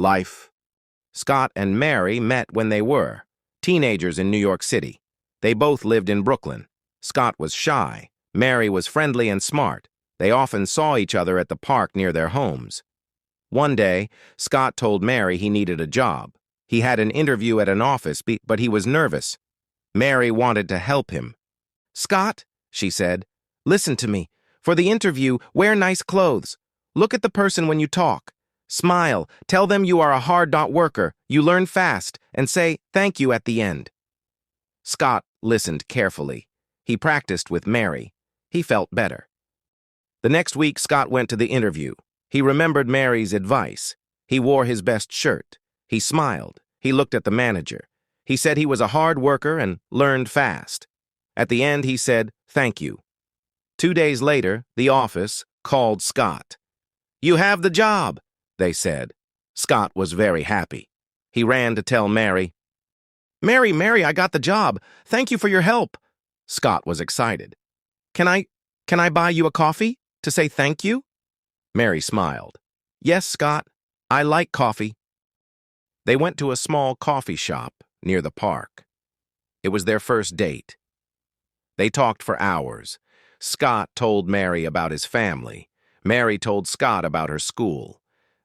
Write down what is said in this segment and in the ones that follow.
Life. Scott and Mary met when they were teenagers in New York City. They both lived in Brooklyn. Scott was shy. Mary was friendly and smart. They often saw each other at the park near their homes. One day, Scott told Mary he needed a job. He had an interview at an office, but he was nervous. Mary wanted to help him. "Scott," she said, "listen to me. For the interview, wear nice clothes. Look at the person when you talk. Smile, tell them you are a hard worker, you learn fast, and say thank you at the end." Scott listened carefully. He practiced with Mary. He felt better. The next week, Scott went to the interview. He remembered Mary's advice. He wore his best shirt. He smiled. He looked at the manager. He said he was a hard worker and learned fast. At the end, he said, "Thank you." 2 days later, the office called Scott. "You have the job," they said. Scott was very happy. He ran to tell Mary. Mary, I got the job. Thank you for your help." Scott was excited. Can I buy you a coffee to say thank you?" Mary smiled. "Yes, Scott. I like coffee." They went to a small coffee shop near the park. It was their first date. They talked for hours. Scott told Mary about his family. Mary told Scott about her school.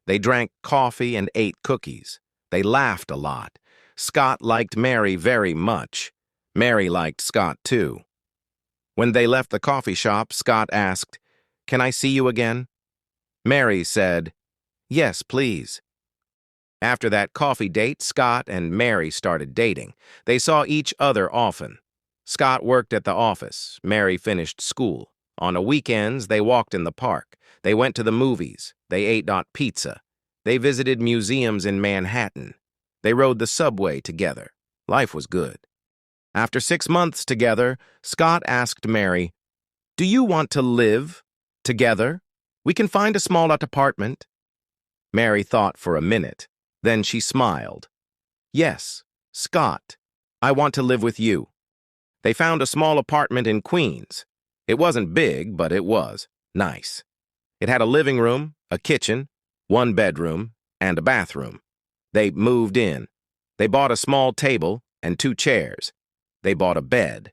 They drank coffee and ate cookies. They laughed a lot. Scott liked Mary very much. Mary liked Scott too. When they left the coffee shop, Scott asked, "Can I see you again?" Mary said, "Yes, please." After that coffee date, Scott and Mary started dating. They saw each other often. Scott worked at the office. Mary finished school. On the weekends, they walked in the park. They went to the movies. They ate pizza. They visited museums in Manhattan. They rode the subway together. Life was good. After 6 months together, Scott asked Mary, "Do you want to live together? We can find a small apartment." Mary thought for a minute. Then she smiled. "Yes, Scott, I want to live with you." They found a small apartment in Queens. It wasn't big, but it was nice. It had a living room, a kitchen, 1 bedroom, and a bathroom. They moved in. They bought a small table and 2 chairs. They bought a bed.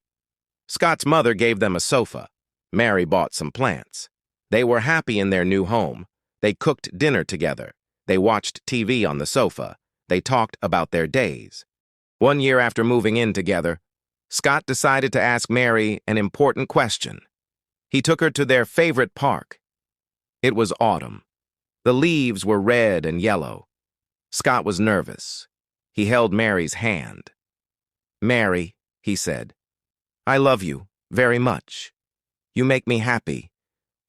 Scott's mother gave them a sofa. Mary bought some plants. They were happy in their new home. They cooked dinner together. They watched TV on the sofa. They talked about their days. 1 year after moving in together, Scott decided to ask Mary an important question. He took her to their favorite park. It was autumn. The leaves were red and yellow. Scott was nervous. He held Mary's hand. "Mary," he said, "I love you very much. You make me happy.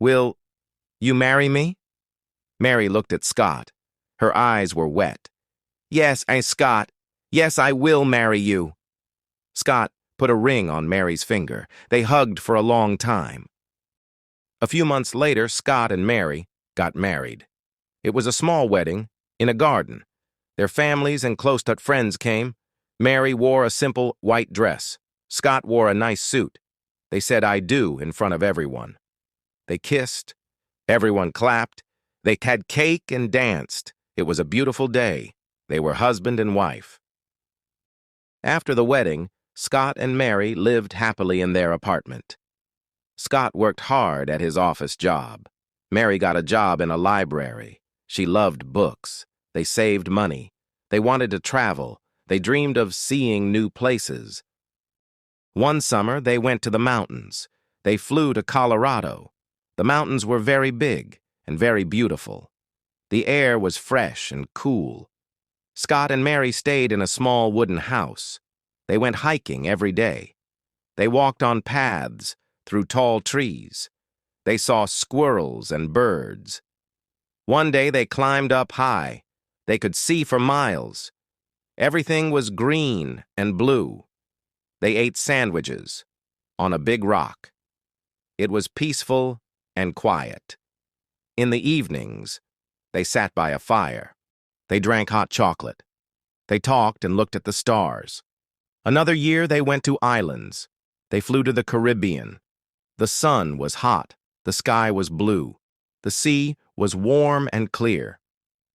Will you marry me?" Mary looked at Scott. Her eyes were wet. "Yes, Scott. Yes, I will marry you." Scott put a ring on Mary's finger. They hugged for a long time. A few months later, Scott and Mary got married. It was a small wedding in a garden. Their families and close friends came. Mary wore a simple white dress. Scott wore a nice suit. They said "I do" in front of everyone. They kissed. Everyone clapped. They had cake and danced. It was a beautiful day. They were husband and wife. After the wedding, Scott and Mary lived happily in their apartment. Scott worked hard at his office job. Mary got a job in a library. She loved books. They saved money. They wanted to travel. They dreamed of seeing new places. One summer, they went to the mountains. They flew to Colorado. The mountains were very big and very beautiful. The air was fresh and cool. Scott and Mary stayed in a small wooden house. They went hiking every day. They walked on paths through tall trees. They saw squirrels and birds. One day they climbed up high. They could see for miles. Everything was green and blue. They ate sandwiches on a big rock. It was peaceful and quiet. In the evenings, they sat by a fire. They drank hot chocolate. They talked and looked at the stars. Another year, they went to islands. They flew to the Caribbean. The sun was hot. The sky was blue. The sea was warm and clear.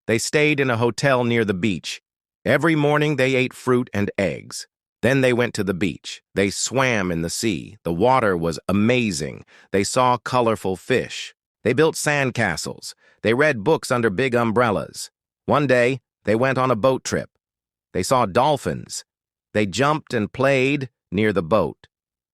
They stayed in a hotel near the beach. Every morning they ate fruit and eggs. Then they went to the beach. They swam in the sea. The water was amazing. They saw colorful fish. They built sandcastles. They read books under big umbrellas. One day, they went on a boat trip. They saw dolphins. They jumped and played near the boat.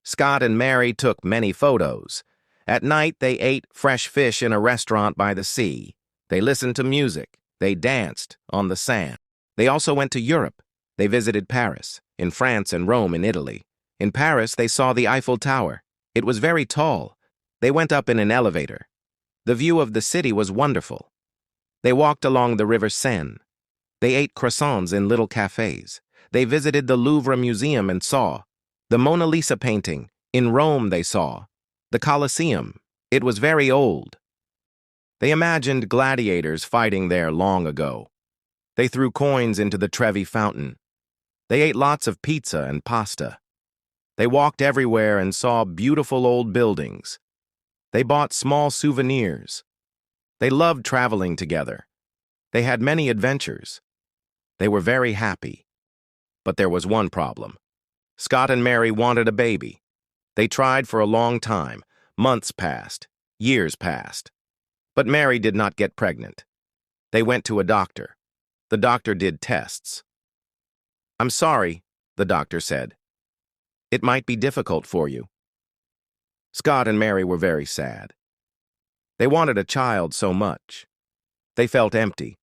Scott and Mary took many photos. At night, they ate fresh fish in a restaurant by the sea. They listened to music. They danced on the sand. They also went to Europe. They visited Paris, in France and Rome in Italy. In Paris, they saw the Eiffel Tower. It was very tall. They went up in an elevator. The view of the city was wonderful. They walked along the River Seine. They ate croissants in little cafes. They visited the Louvre Museum and saw the Mona Lisa painting. In Rome, they saw the Colosseum. It was very old. They imagined gladiators fighting there long ago. They threw coins into the Trevi Fountain. They ate lots of pizza and pasta. They walked everywhere and saw beautiful old buildings. They bought small souvenirs. They loved traveling together. They had many adventures. They were very happy. But there was one problem. Scott and Mary wanted a baby. They tried for a long time. Months passed. Years passed. But Mary did not get pregnant. They went to a doctor. The doctor did tests. "I'm sorry," the doctor said. "It might be difficult for you." Scott and Mary were very sad. They wanted a child so much. They felt empty.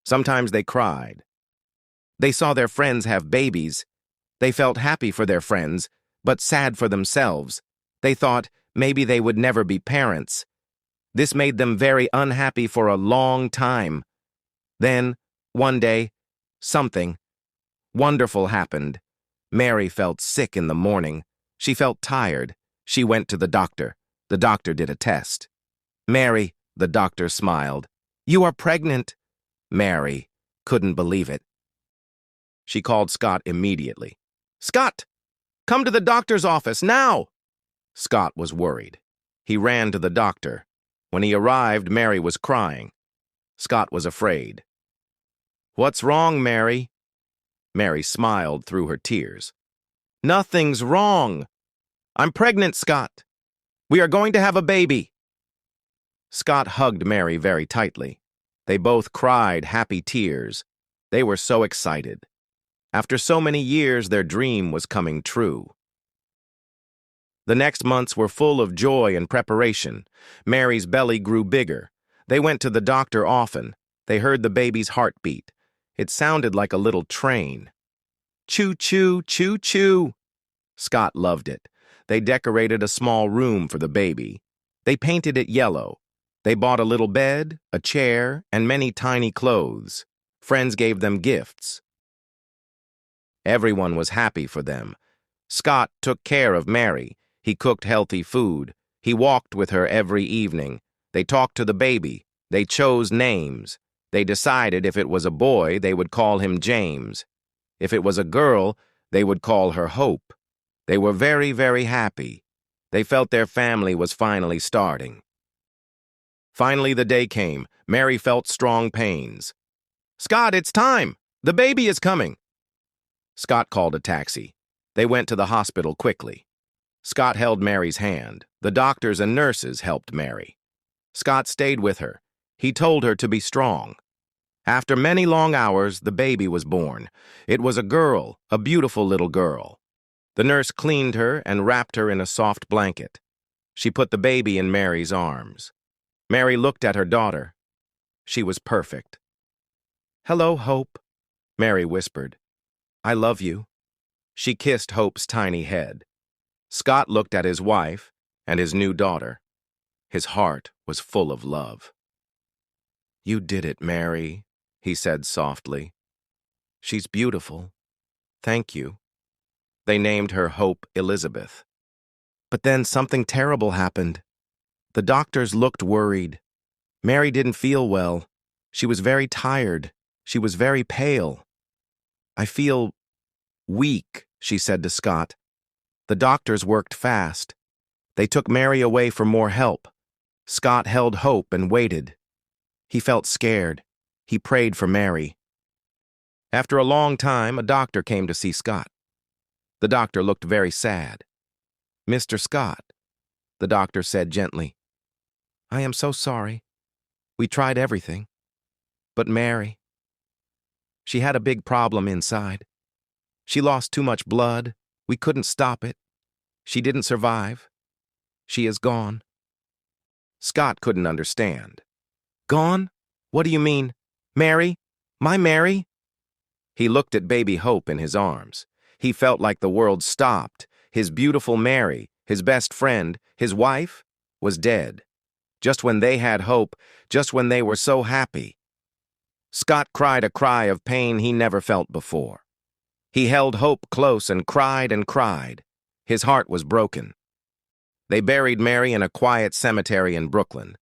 Sometimes they cried. They saw their friends have babies. They felt happy for their friends, but sad for themselves. They thought maybe they would never be parents. This made them very unhappy for a long time. Then, one day, something wonderful happened. Mary felt sick in the morning. She felt tired. She went to the doctor. The doctor did a test. "Mary," the doctor smiled, "you are pregnant." Mary couldn't believe it. She called Scott immediately. "Scott, come to the doctor's office now!" Scott was worried. He ran to the doctor. When he arrived, Mary was crying. Scott was afraid. "What's wrong, Mary?" Mary smiled through her tears. "Nothing's wrong. I'm pregnant, Scott. We are going to have a baby." Scott hugged Mary very tightly. They both cried happy tears. They were so excited. After so many years, their dream was coming true. The next months were full of joy and preparation. Mary's belly grew bigger. They went to the doctor often. They heard the baby's heartbeat. It sounded like a little train. Choo-choo, choo-choo. Scott loved it. They decorated a small room for the baby. They painted it yellow. They bought a little bed, a chair, and many tiny clothes. Friends gave them gifts. Everyone was happy for them. Scott took care of Mary. He cooked healthy food. He walked with her every evening. They talked to the baby. They chose names. They decided if it was a boy, they would call him James. If it was a girl, they would call her Hope. They were very, very happy. They felt their family was finally starting. Finally, the day came. Mary felt strong pains. "Scott, it's time! The baby is coming!" Scott called a taxi. They went to the hospital quickly. Scott held Mary's hand. The doctors and nurses helped Mary. Scott stayed with her. He told her to be strong. After many long hours, the baby was born. It was a girl, a beautiful little girl. The nurse cleaned her and wrapped her in a soft blanket. She put the baby in Mary's arms. Mary looked at her daughter. She was perfect. "Hello, Hope," Mary whispered. "I love you." She kissed Hope's tiny head. Scott looked at his wife and his new daughter. His heart was full of love. "You did it, Mary," he said softly. "She's beautiful. Thank you." They named her Hope Elizabeth. But then something terrible happened. The doctors looked worried. Mary didn't feel well. She was very tired. She was very pale. "I feel weak," she said to Scott. The doctors worked fast. They took Mary away for more help. Scott held Hope and waited. He felt scared. He prayed for Mary. After a long time, a doctor came to see Scott. The doctor looked very sad. "Mr. Scott," the doctor said gently, "I am so sorry. We tried everything. But Mary, she had a big problem inside. She lost too much blood. We couldn't stop it. She didn't survive. She is gone." Scott couldn't understand. "Gone? What do you mean? Mary? My Mary?" He looked at baby Hope in his arms. He felt like the world stopped. His beautiful Mary, his best friend, his wife, was dead. Just when they had hope, just when they were so happy. Scott cried a cry of pain he never felt before. He held Hope close and cried and cried. His heart was broken. They buried Mary in a quiet cemetery in Brooklyn.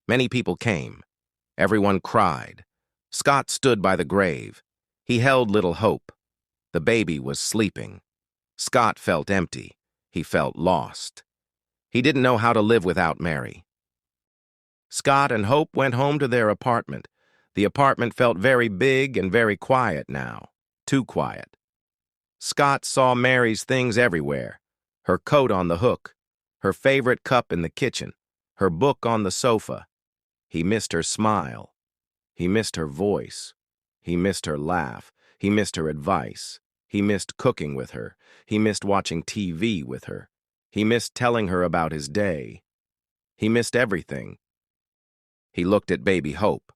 Many people came. Everyone cried. Scott stood by the grave. He held little Hope. The baby was sleeping. Scott felt empty. He felt lost. He didn't know how to live without Mary. Scott and Hope went home to their apartment. The apartment felt very big and very quiet now. Too quiet. Scott saw Mary's things everywhere. Her coat on the hook, her favorite cup in the kitchen, her book on the sofa. He missed her smile. He missed her voice. He missed her laugh. He missed her advice. He missed cooking with her. He missed watching TV with her. He missed telling her about his day. He missed everything. He looked at baby Hope.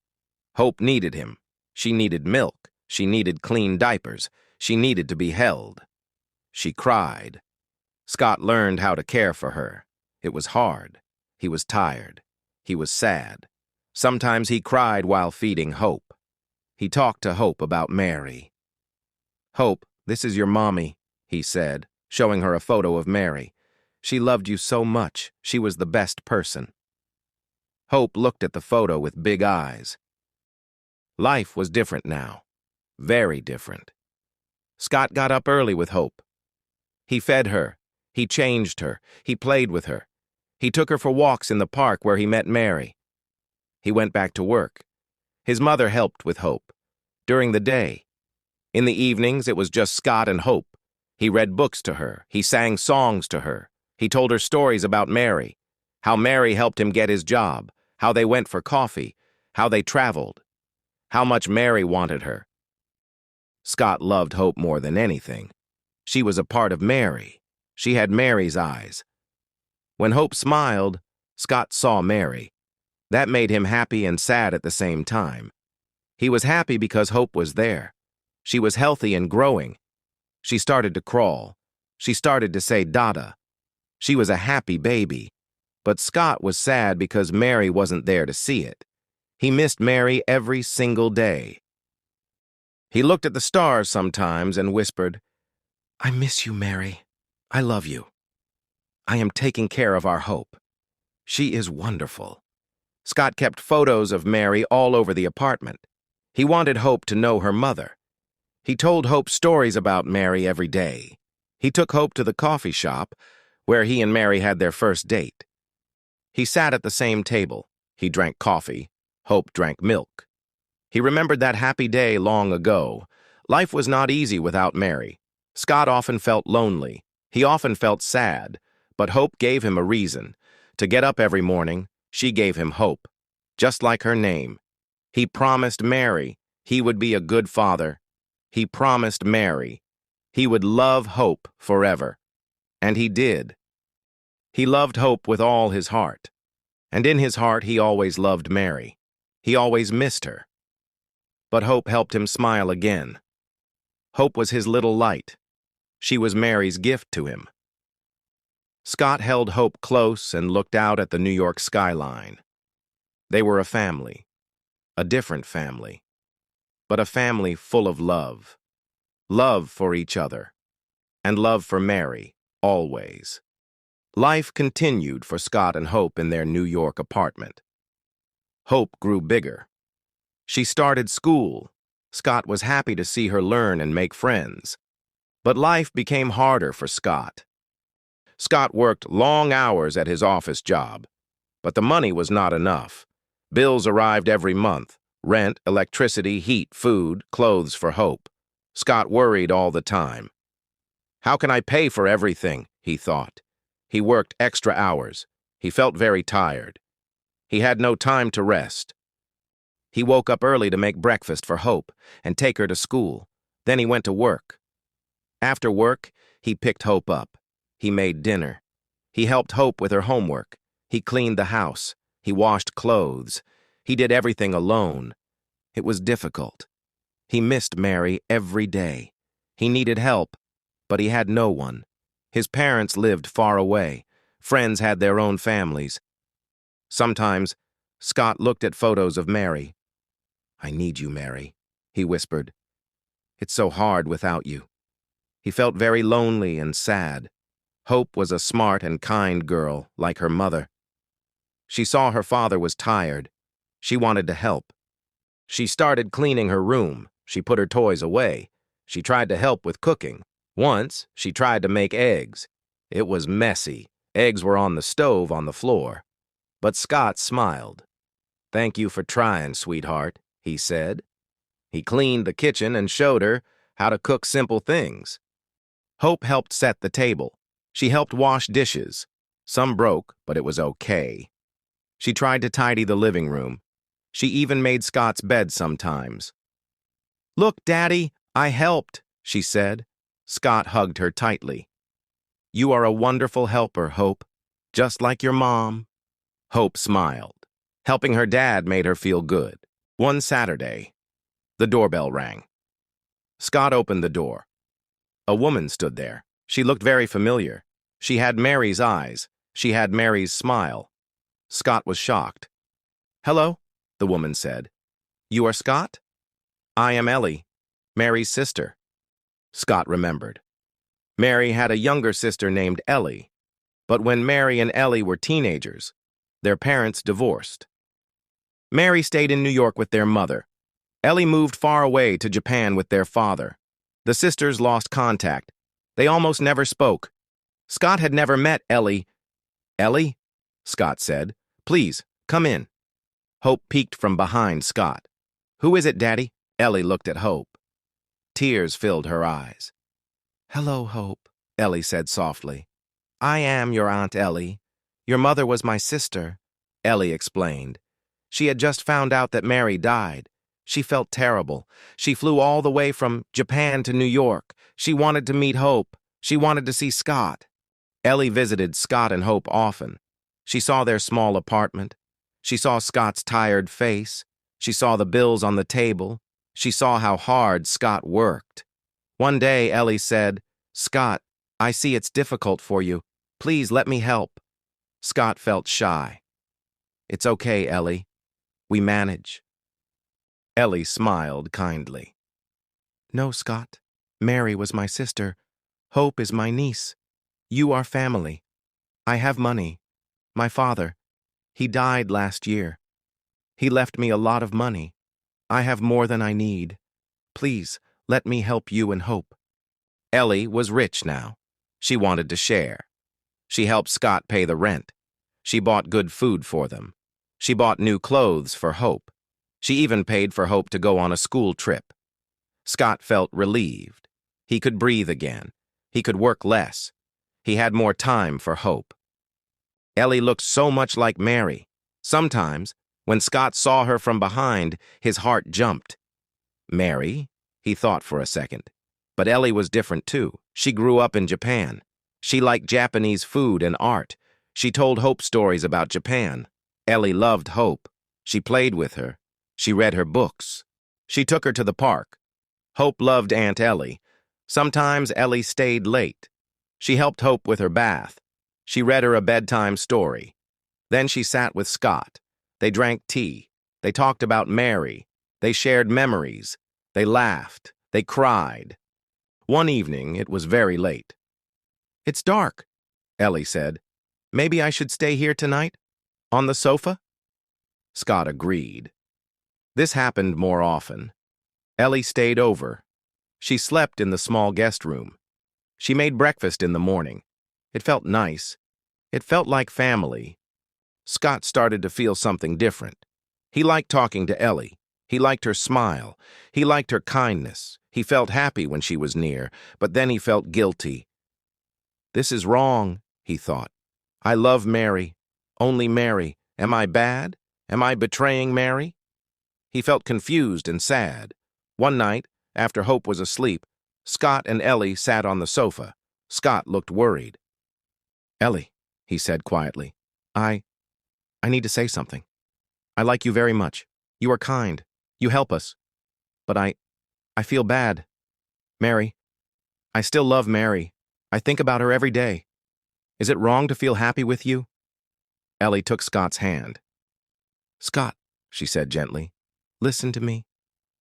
Hope needed him. She needed milk. She needed clean diapers. She needed to be held. She cried. Scott learned how to care for her. It was hard. He was tired. He was sad. Sometimes he cried while feeding Hope. He talked to Hope about Mary. "Hope, this is your mommy," he said, showing her a photo of Mary. "She loved you so much. She was the best person." Hope looked at the photo with big eyes. Life was different now. Very different. Scott got up early with Hope. He fed her. He changed her. He played with her. He took her for walks in the park where he met Mary. He went back to work. His mother helped with Hope. During the day. In the evenings, it was just Scott and Hope. He read books to her. He sang songs to her. He told her stories about Mary, how Mary helped him get his job, how they went for coffee, how they traveled, how much Mary wanted her. Scott loved Hope more than anything. She was a part of Mary. She had Mary's eyes. When Hope smiled, Scott saw Mary. That made him happy and sad at the same time. He was happy because Hope was there. She was healthy and growing. She started to crawl. She started to say Dada. She was a happy baby. But Scott was sad because Mary wasn't there to see it. He missed Mary every single day. He looked at the stars sometimes and whispered, "I miss you, Mary. I love you. I am taking care of our Hope. She is wonderful." Scott kept photos of Mary all over the apartment. He wanted Hope to know her mother. He told Hope stories about Mary every day. He took Hope to the coffee shop, where he and Mary had their first date. He sat at the same table. He drank coffee. Hope drank milk. He remembered that happy day long ago. Life was not easy without Mary. Scott often felt lonely. He often felt sad, but Hope gave him a reason. To get up every morning, she gave him hope, just like her name. He promised Mary he would be a good father. He promised Mary he would love Hope forever. And he did. He loved Hope with all his heart. And in his heart, he always loved Mary. He always missed her. But Hope helped him smile again. Hope was his little light. She was Mary's gift to him. Scott held Hope close and looked out at the New York skyline. They were a family, a different family, but a family full of love. Love for each other, and love for Mary, always. Life continued for Scott and Hope in their New York apartment. Hope grew bigger. She started school. Scott was happy to see her learn and make friends. But life became harder for Scott. Scott worked long hours at his office job, but the money was not enough. Bills arrived every month. Rent, electricity, heat, food, clothes for Hope. Scott worried all the time. How can I pay for everything? He thought. He worked extra hours. He felt very tired. He had no time to rest. He woke up early to make breakfast for Hope and take her to school. Then he went to work. After work, he picked Hope up. He made dinner. He helped Hope with her homework. He cleaned the house. He washed clothes. He did everything alone. It was difficult. He missed Mary every day. He needed help, but he had no one. His parents lived far away. Friends had their own families. Sometimes, Scott looked at photos of Mary. "I need you, Mary," he whispered. "It's so hard without you." He felt very lonely and sad. Hope was a smart and kind girl, like her mother. She saw her father was tired. She wanted to help. She started cleaning her room. She put her toys away. She tried to help with cooking. Once, she tried to make eggs. It was messy. Eggs were on the stove on the floor. But Scott smiled. "Thank you for trying, sweetheart," he said. He cleaned the kitchen and showed her how to cook simple things. Hope helped set the table. She helped wash dishes. Some broke, but it was okay. She tried to tidy the living room. She even made Scott's bed sometimes. "Look, Daddy, I helped," she said. Scott hugged her tightly. "You are a wonderful helper, Hope, just like your mom." Hope smiled. Helping her dad made her feel good. One Saturday, the doorbell rang. Scott opened the door. A woman stood there. She looked very familiar. She had Mary's eyes. She had Mary's smile. Scott was shocked. "Hello," the woman said. "You are Scott?" "I am Ellie, Mary's sister." Scott remembered. Mary had a younger sister named Ellie, but when Mary and Ellie were teenagers, their parents divorced. Mary stayed in New York with their mother. Ellie moved far away to Japan with their father. The sisters lost contact. They almost never spoke. Scott had never met Ellie. "Ellie?" Scott said. "Please, come in." Hope peeked from behind Scott. "Who is it, Daddy?" Ellie looked at Hope. Tears filled her eyes. "Hello, Hope," Ellie said softly. "I am your Aunt Ellie. Your mother was my sister," Ellie explained. She had just found out that Mary died. She felt terrible. She flew all the way from Japan to New York. She wanted to meet Hope. She wanted to see Scott. Ellie visited Scott and Hope often. She saw their small apartment. She saw Scott's tired face. She saw the bills on the table. She saw how hard Scott worked. One day, Ellie said, "Scott, I see it's difficult for you. Please let me help." Scott felt shy. "It's okay, Ellie. We manage." Ellie smiled kindly. "No, Scott. Mary was my sister. Hope is my niece. You are family. I have money. My father, he died last year. He left me a lot of money. I have more than I need. Please, let me help you and Hope." Ellie was rich now. She wanted to share. She helped Scott pay the rent. She bought good food for them. She bought new clothes for Hope. She even paid for Hope to go on a school trip. Scott felt relieved. He could breathe again. He could work less. He had more time for Hope. Ellie looked so much like Mary. Sometimes, when Scott saw her from behind, his heart jumped. Mary? He thought for a second. But Ellie was different too. She grew up in Japan. She liked Japanese food and art. She told Hope stories about Japan. Ellie loved Hope. She played with her. She read her books. She took her to the park. Hope loved Aunt Ellie. Sometimes Ellie stayed late. She helped Hope with her bath. She read her a bedtime story. Then she sat with Scott. They drank tea. They talked about Mary. They shared memories. They laughed. They cried. One evening, it was very late. "It's dark," Ellie said. "Maybe I should stay here tonight? On the sofa?" Scott agreed. This happened more often. Ellie stayed over. She slept in the small guest room. She made breakfast in the morning. It felt nice. It felt like family. Scott started to feel something different. He liked talking to Ellie. He liked her smile. He liked her kindness. He felt happy when she was near, but then he felt guilty. This is wrong, he thought. I love Mary. Only Mary. Am I bad? Am I betraying Mary? He felt confused and sad. One night, after Hope was asleep, Scott and Ellie sat on the sofa. Scott looked worried. Ellie, he said quietly, I need to say something. I like you very much. You are kind. You help us. But I feel bad. Mary, I still love Mary. I think about her every day. Is it wrong to feel happy with you? Ellie took Scott's hand. Scott, she said gently, listen to me.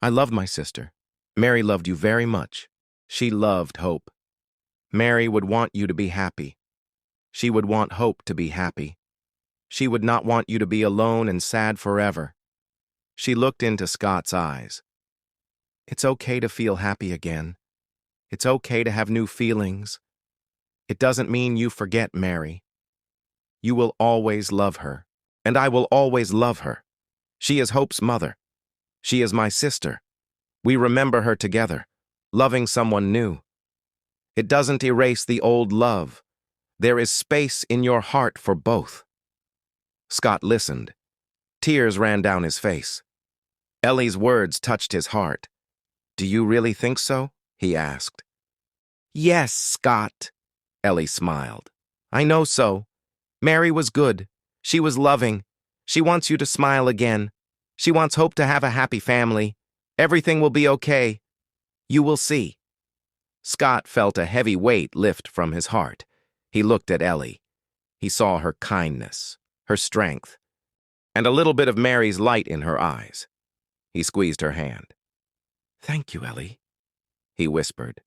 I loved my sister. Mary loved you very much. She loved Hope. Mary would want you to be happy. She would want Hope to be happy. She would not want you to be alone and sad forever. She looked into Scott's eyes. It's okay to feel happy again. It's okay to have new feelings. It doesn't mean you forget Mary. You will always love her, and I will always love her. She is Hope's mother. She is my sister. We remember her together, loving someone new. It doesn't erase the old love. There is space in your heart for both. Scott listened. Tears ran down his face. Ellie's words touched his heart. Do you really think so? He asked. Yes, Scott, Ellie smiled. I know so. Mary was good. She was loving. She wants you to smile again. She wants Hope to have a happy family. Everything will be okay. You will see. Scott felt a heavy weight lift from his heart. He looked at Ellie. He saw her kindness, her strength, and a little bit of Mary's light in her eyes. He squeezed her hand. Thank you, Ellie, he whispered.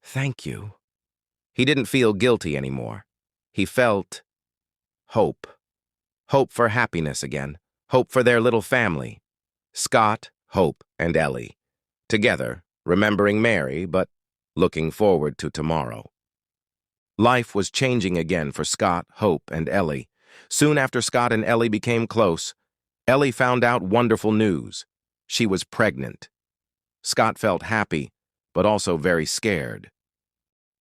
Thank you. He didn't feel guilty anymore. He felt hope. Hope for happiness again. Hope for their little family. Scott, Hope, and Ellie. Together, remembering Mary, but looking forward to tomorrow. Life was changing again for Scott, Hope, and Ellie. Soon after Scott and Ellie became close, Ellie found out wonderful news. She was pregnant. Scott felt happy, but also very scared.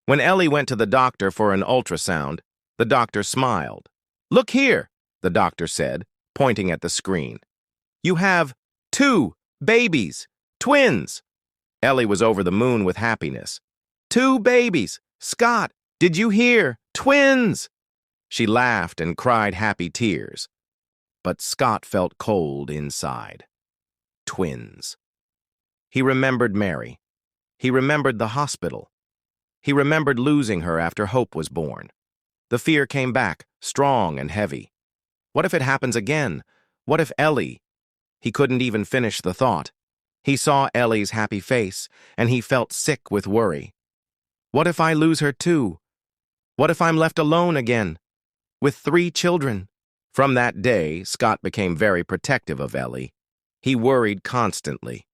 When Ellie went to the doctor for an ultrasound, the doctor smiled. Look here, the doctor said, pointing at the screen. You have 2 babies, twins. Ellie was over the moon with happiness. 2 babies. Scott, did you hear? Twins! She laughed and cried happy tears. But Scott felt cold inside. Twins. He remembered Mary. He remembered the hospital. He remembered losing her after Hope was born. The fear came back, strong and heavy. What if it happens again? What if Ellie? He couldn't even finish the thought. He saw Ellie's happy face, and he felt sick with worry. What if I lose her too? What if I'm left alone again? With 3 children? From that day, Scott became very protective of Ellie. He worried constantly.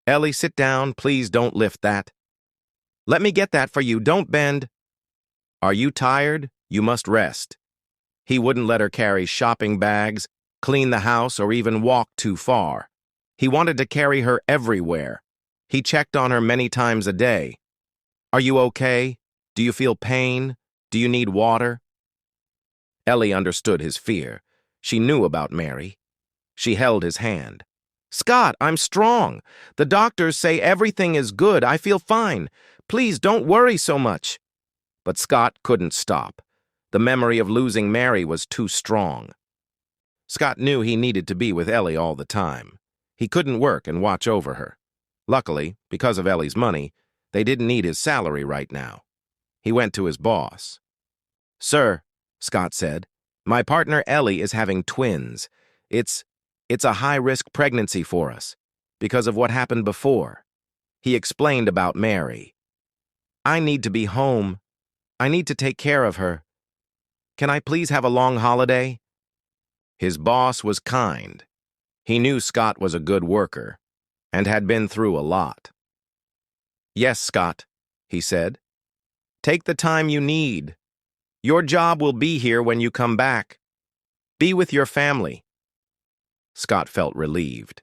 Ellie, sit down. Please don't lift that. Let me get that for you. Don't bend. Are you tired? You must rest. He wouldn't let her carry shopping bags, clean the house, or even walk too far. He wanted to carry her everywhere. He checked on her many times a day. Are you okay? Do you feel pain? Do you need water? Ellie understood his fear. She knew about Mary. She held his hand. Scott, I'm strong. The doctors say everything is good. I feel fine. Please don't worry so much. But Scott couldn't stop. The memory of losing Mary was too strong. Scott knew he needed to be with Ellie all the time. He couldn't work and watch over her. Luckily, because of Ellie's money, they didn't need his salary right now. He went to his boss. Sir, Scott said, my partner Ellie is having twins. It's a high-risk pregnancy for us, because of what happened before. He explained about Mary. I need to be home. I need to take care of her. Can I please have a long holiday? His boss was kind. He knew Scott was a good worker and had been through a lot. Yes, Scott, he said. Take the time you need. Your job will be here when you come back. Be with your family. Scott felt relieved.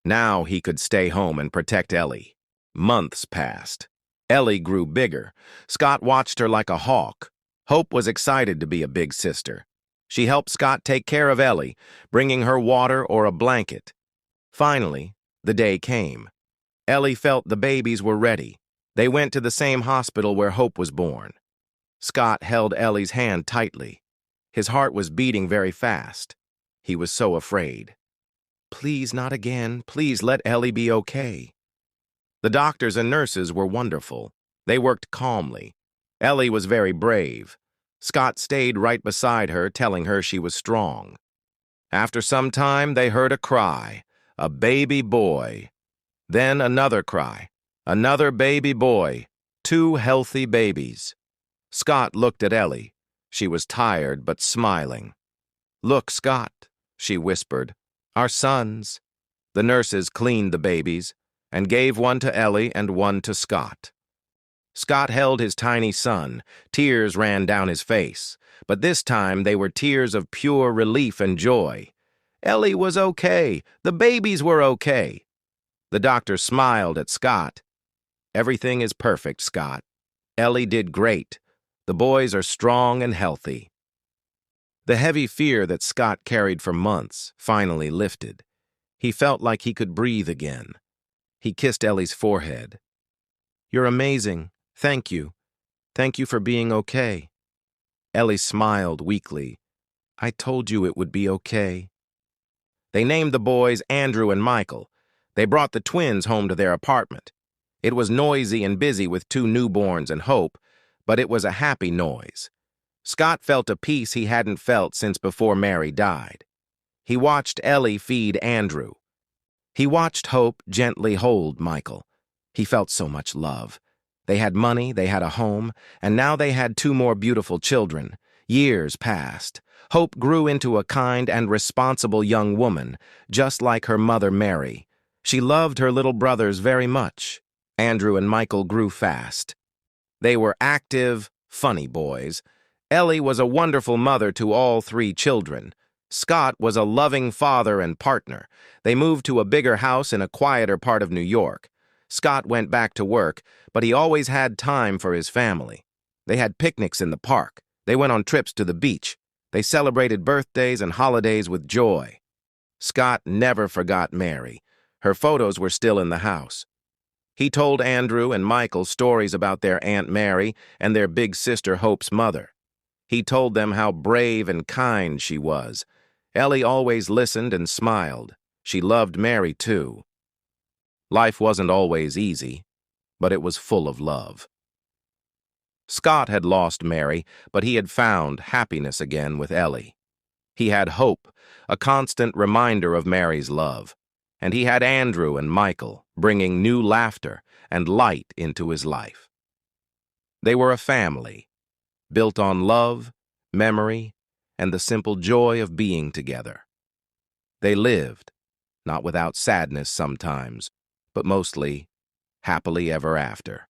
Now he could stay home and protect Ellie. Months passed. Ellie grew bigger. Scott watched her like a hawk. Hope was excited to be a big sister. She helped Scott take care of Ellie, bringing her water or a blanket. Finally, the day came. Ellie felt the babies were ready. They went to the same hospital where Hope was born. Scott held Ellie's hand tightly. His heart was beating very fast. He was so afraid. Please, not again. Please let Ellie be okay. The doctors and nurses were wonderful. They worked calmly. Ellie was very brave. Scott stayed right beside her, telling her she was strong. After some time, they heard a cry. A baby boy. Then another cry. Another baby boy. 2 healthy babies. Scott looked at Ellie. She was tired but smiling. "Look, Scott," she whispered. "Our sons." The nurses cleaned the babies and gave one to Ellie and one to Scott. Scott held his tiny son. Tears ran down his face, but this time they were tears of pure relief and joy. Ellie was okay. The babies were okay. The doctor smiled at Scott. "Everything is perfect, Scott. Ellie did great. The boys are strong and healthy." The heavy fear that Scott carried for months finally lifted. He felt like he could breathe again. He kissed Ellie's forehead. "You're amazing. Thank you. Thank you for being okay." Ellie smiled weakly. "I told you it would be okay." They named the boys Andrew and Michael. They brought the twins home to their apartment. It was noisy and busy with 2 newborns and Hope, but it was a happy noise. Scott felt a peace he hadn't felt since before Mary died. He watched Ellie feed Andrew. He watched Hope gently hold Michael. He felt so much love. They had money, they had a home, and now they had 2 more beautiful children. Years passed. Hope grew into a kind and responsible young woman, just like her mother Mary. She loved her little brothers very much. Andrew and Michael grew fast. They were active, funny boys. Ellie was a wonderful mother to all 3 children. Scott was a loving father and partner. They moved to a bigger house in a quieter part of New York. Scott went back to work, but he always had time for his family. They had picnics in the park. They went on trips to the beach. They celebrated birthdays and holidays with joy. Scott never forgot Mary. Her photos were still in the house. He told Andrew and Michael stories about their Aunt Mary and their big sister Hope's mother. He told them how brave and kind she was. Ellie always listened and smiled. She loved Mary, too. Life wasn't always easy, but it was full of love. Scott had lost Mary, but he had found happiness again with Ellie. He had Hope, a constant reminder of Mary's love. And he had Andrew and Michael, bringing new laughter and light into his life. They were a family, built on love, memory, and the simple joy of being together. They lived, not without sadness sometimes, but mostly happily ever after.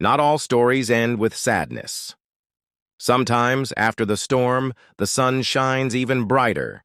Not all stories end with sadness. Sometimes, after the storm, the sun shines even brighter.